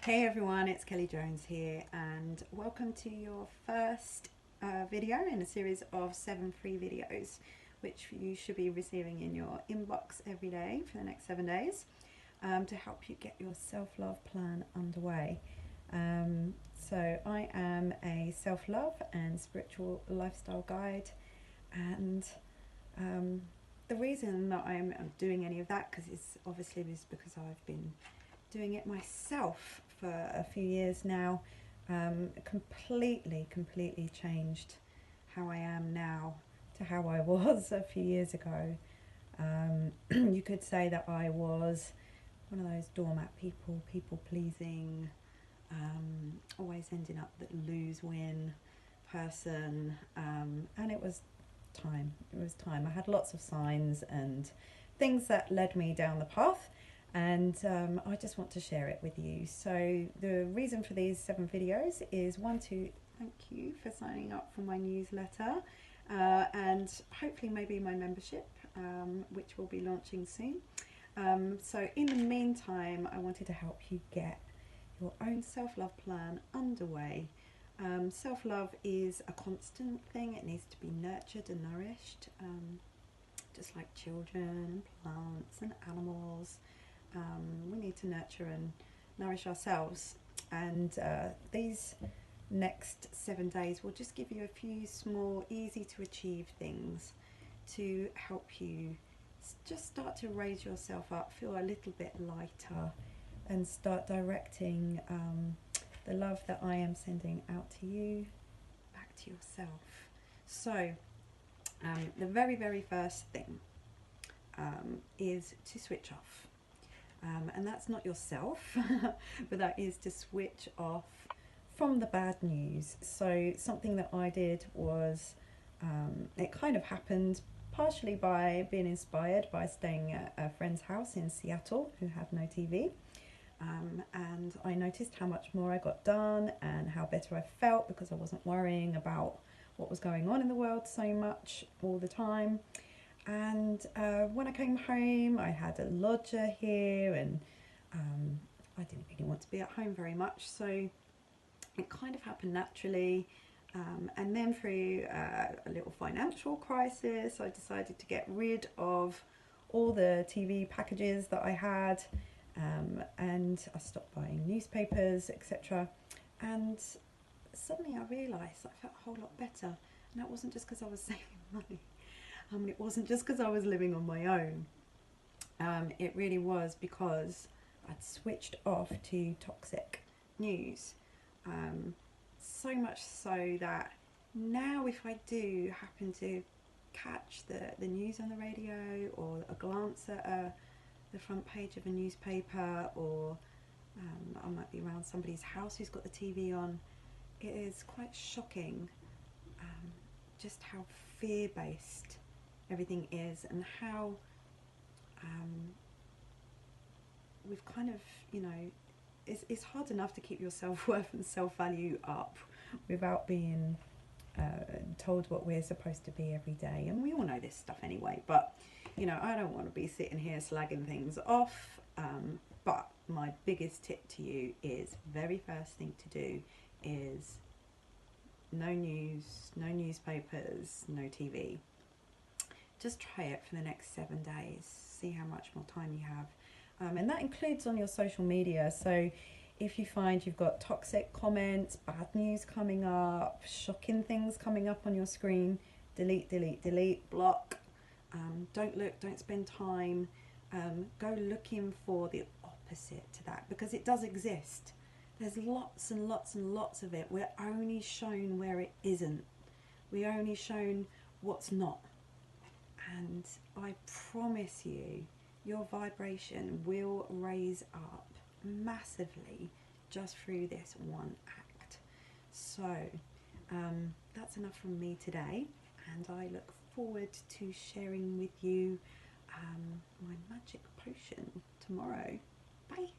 Hey everyone, it's Kelly Jones here, and welcome to your first video in a series of 7 free videos which you should be receiving in your inbox every day for the next 7 days to help you get your self-love plan underway. So I am a self-love and spiritual lifestyle guide, and the reason that I'm doing any of that is because I've been doing it myself for a few years now. Completely changed how I am now to how I was a few years ago. You could say that I was one of those doormat people pleasing, always ending up the lose-win person, and it was time. I had lots of signs and things that led me down the path, and I just want to share it with you. So the reason for these 7 videos is, one, to thank you for signing up for my newsletter, and hopefully maybe my membership, which will be launching soon. So in the meantime, I wanted to help you get your own self-love plan underway. Self-love is a constant thing. It needs to be nurtured and nourished, just like children, plants and animals. We need to nurture and nourish ourselves, and these next 7 days will just give you a few small, easy to achieve things to help you just start to raise yourself up, feel a little bit lighter, and start directing the love that I am sending out to you back to yourself. So the very first thing is to switch off. And that's not yourself, but that is to switch off from the bad news. So something that I did was, it kind of happened partially by being inspired by staying at a friend's house in Seattle who had no TV. And I noticed how much more I got done and how better I felt because I wasn't worrying about what was going on in the world so much all the time. And when I came home, I had a lodger here, and I didn't really want to be at home very much, so it kind of happened naturally. And then through a little financial crisis, I decided to get rid of all the TV packages that I had, and I stopped buying newspapers, etc. And suddenly I realised I felt a whole lot better, and that wasn't just because I was saving money. It wasn't just because I was living on my own. It really was because I'd switched off to toxic news. So much so that now if I do happen to catch the news on the radio, or a glance at the front page of a newspaper, or I might be around somebody's house who's got the TV on, it is quite shocking just how fear-based everything is, and how we've kind of, it's hard enough to keep your self-worth and self-value up without being told what we're supposed to be every day. And we all know this stuff anyway, but I don't want to be sitting here slagging things off, but my biggest tip to you is, very first thing to do is no news, no newspapers, no TV. Just try it for the next 7 days, see how much more time you have. And that includes on your social media. So if you find you've got toxic comments, bad news coming up, shocking things coming up on your screen, delete, block. Don't look, don't spend time. Go looking for the opposite to that, because it does exist. There's lots and lots of it. We're only shown where it isn't. We're only shown what's not. And I promise you, your vibration will raise up massively just through this one act. So that's enough from me today, and I look forward to sharing with you my magic potion tomorrow. Bye.